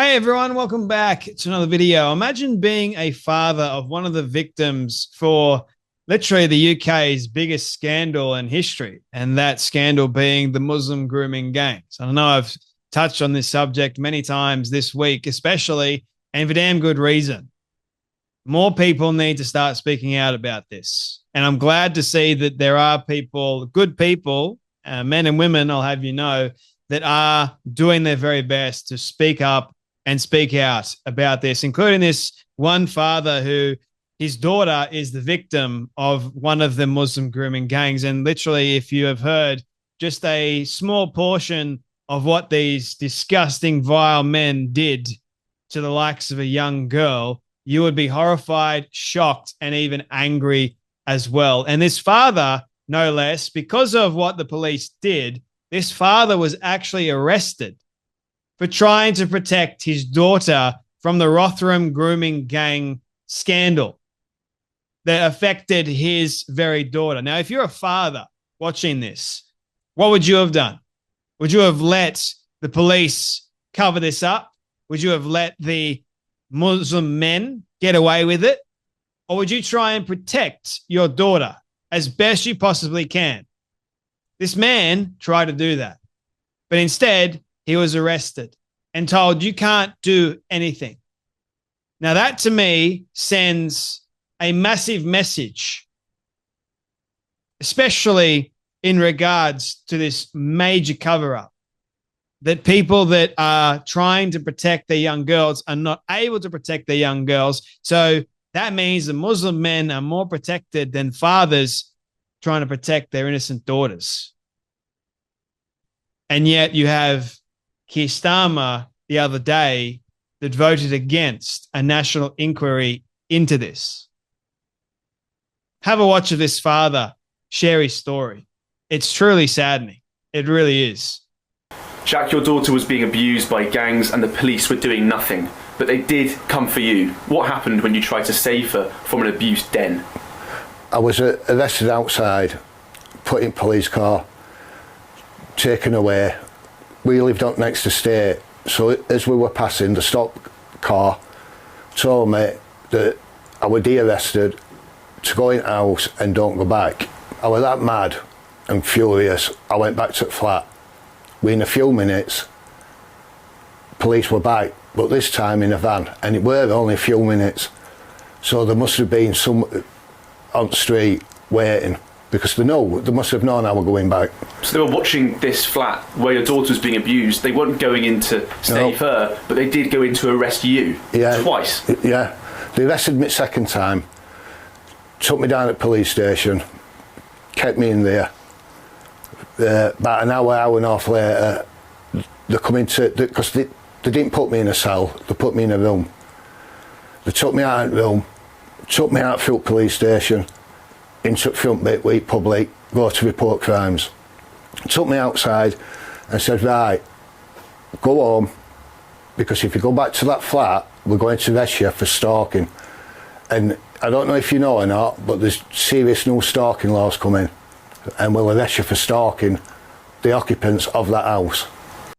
Hey everyone, welcome back to another video. Imagine being a father of one of the victims for literally the UK's biggest scandal in history, and that scandal being the Muslim grooming gangs. I know I've touched on this subject many times this week, especially, and for damn good reason. More people need to start speaking out about this. And I'm glad to see that there are people, good people, men and women, I'll have you know, that are doing their very best to speak up and speak out about this, including this one father who his daughter is the victim of one of the Muslim grooming gangs. And literally, if you have heard just a small portion of what these disgusting, vile men did to the likes of a young girl, you would be horrified, shocked, and even angry as well. And this father, no less, because of what the police did, this father was actually arrested for trying to protect his daughter from the Rotherham grooming gang scandal that affected his very daughter. Now, if you're a father watching this, what would you have done? Would you have let the police cover this up? Would you have let the Muslim men get away with it? Or would you try and protect your daughter as best you possibly can? This man tried to do that, but instead he was arrested and told you can't do anything. Now that to me sends a massive message, especially in regards to this major cover-up, that people that are trying to protect their young girls are not able to protect their young girls. So that means the Muslim men are more protected than fathers trying to protect their innocent daughters. And yet you have Keir Starmer the other day that voted against a national inquiry into this. Have a watch of this father share his story. It's truly saddening. It really is. Jack, your daughter was being abused by gangs and the police were doing nothing, but they did come for you. What happened when you tried to save her from an abuse den? I was arrested outside, put in police car, taken away. We lived up next estate, so as we were passing, the stop car told me that I would be arrested, to go in house and don't go back. I was that mad and furious, I went back to the flat. Within a few minutes, police were back, but this time in a van, and it were only a few minutes. So there must have been some on the street waiting, because they must have known I was going back. So they were watching this flat where your daughter was being abused. They weren't going in to save her, but they did go in to arrest you. Yeah, twice. Yeah, they arrested me second time, took me down at the police station, kept me in there. About an hour and a half later, they come into, because they didn't put me in a cell, they put me in a room. They took me out of the room, took me out through the police station, into the front bit with public, go to report crimes. Took me outside and said, right, go home, because if you go back to that flat, we're going to arrest you for stalking. And I don't know if you know or not, but there's serious new stalking laws coming, and we'll arrest you for stalking the occupants of that house.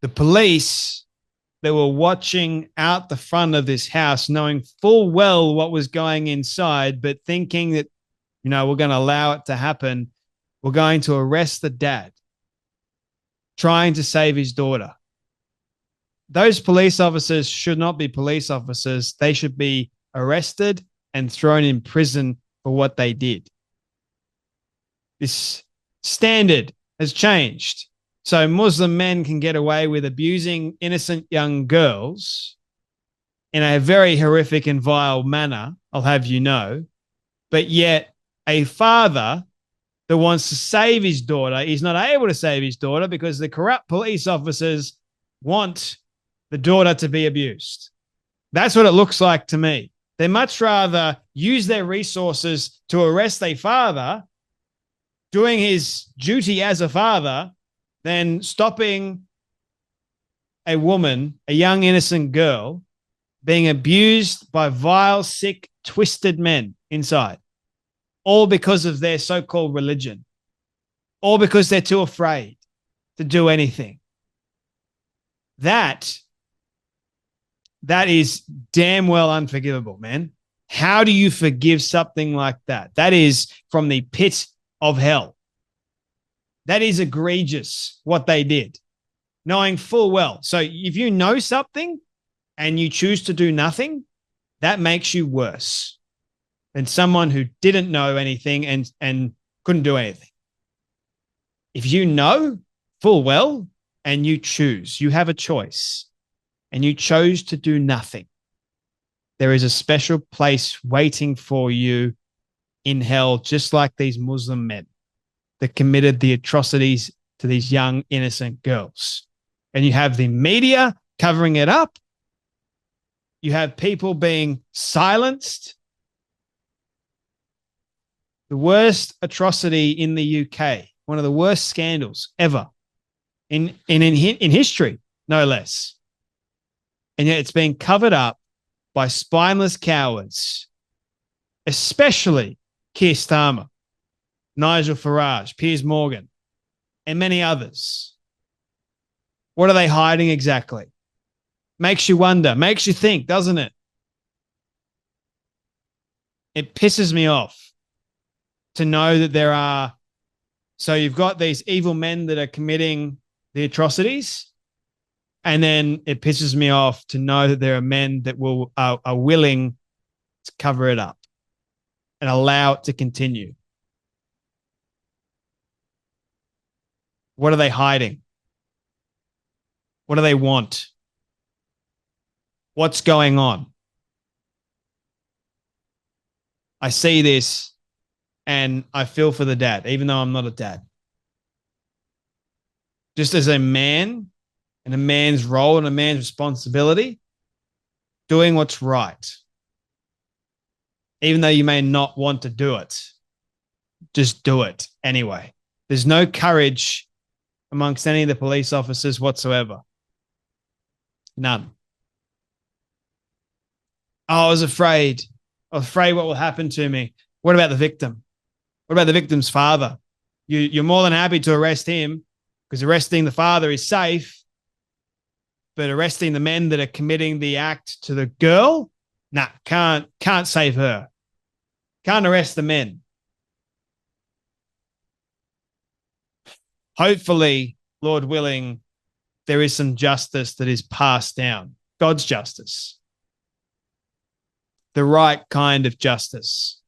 The police, they were watching out the front of this house, knowing full well what was going inside, but thinking that, we're going to allow it to happen. We're going to arrest the dad, trying to save his daughter. Those police officers should not be police officers. They should be arrested and thrown in prison for what they did. This standard has changed. So Muslim men can get away with abusing innocent young girls in a very horrific and vile manner, I'll have you know. But yet a father that wants to save his daughter is not able to save his daughter because the corrupt police officers want the daughter to be abused. That's what it looks like to me. They much rather use their resources to arrest a father doing his duty as a father than stopping a woman, a young innocent girl, being abused by vile, sick, twisted men inside, all because of their so-called religion, all because they're too afraid to do anything. That That is damn well unforgivable, man. How do you forgive something like that? That is from the pit of hell. That is egregious what they did, knowing full well. So if you know something and you choose to do nothing, that makes you worse than someone who didn't know anything and couldn't do anything. If you know full well and you choose, you have a choice, and you chose to do nothing, there is a special place waiting for you in hell, just like these Muslim men that committed the atrocities to these young, innocent girls. And you have the media covering it up. You have people being silenced. The worst atrocity in the UK, one of the worst scandals ever in history, no less. And yet it's being covered up by spineless cowards, especially Keir Starmer, Nigel Farage, Piers Morgan, and many others. What are they hiding exactly? Makes you wonder, makes you think, doesn't it? It pisses me off to know that there are, so you've got these evil men that are committing the atrocities, and then it pisses me off to know that there are men that are willing to cover it up and allow it to continue. What are they hiding? What do they want? What's going on? I see this and I feel for the dad, even though I'm not a dad. Just as a man and a man's role and a man's responsibility, doing what's right. Even though you may not want to do it, just do it anyway. There's no courage amongst any of the police officers whatsoever. None. Oh, I was afraid. I was afraid what will happen to me. What about the victim? What about the victim's father? You're more than happy to arrest him because arresting the father is safe, but arresting the men that are committing the act to the girl, nah, can't save her. Can't arrest the men. Hopefully, Lord willing, there is some justice that is passed down. God's justice. The right kind of justice.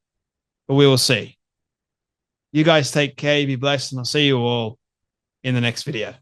But we will see. You guys take care, be blessed, and I'll see you all in the next video.